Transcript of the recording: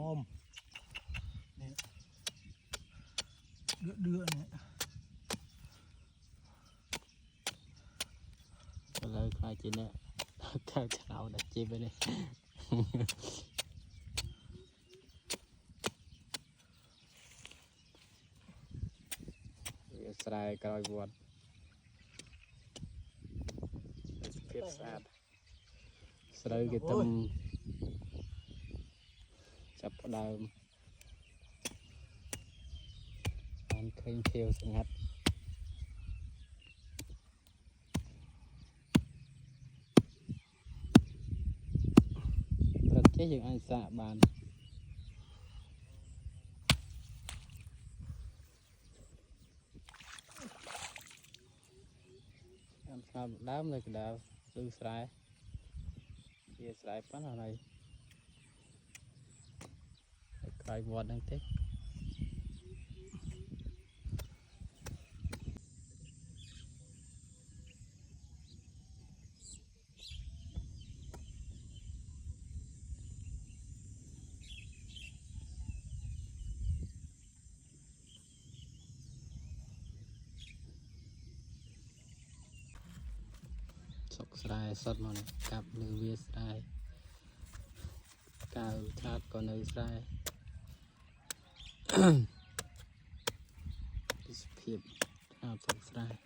mồm đưa này lời khai chị nè cao chào đặt chị bên đây sài coi vọt phiết sạt sợi cái tâm chập đào ăn khinh thiêu sừng hạt rất chế những anh xạ bàn em sao đám này cái đào từ sài chia sài phát ở này coi vọt đang thích sọc sài sọt mà này cặp lư việt sài cao chát còn nơi sài phiền sọc sài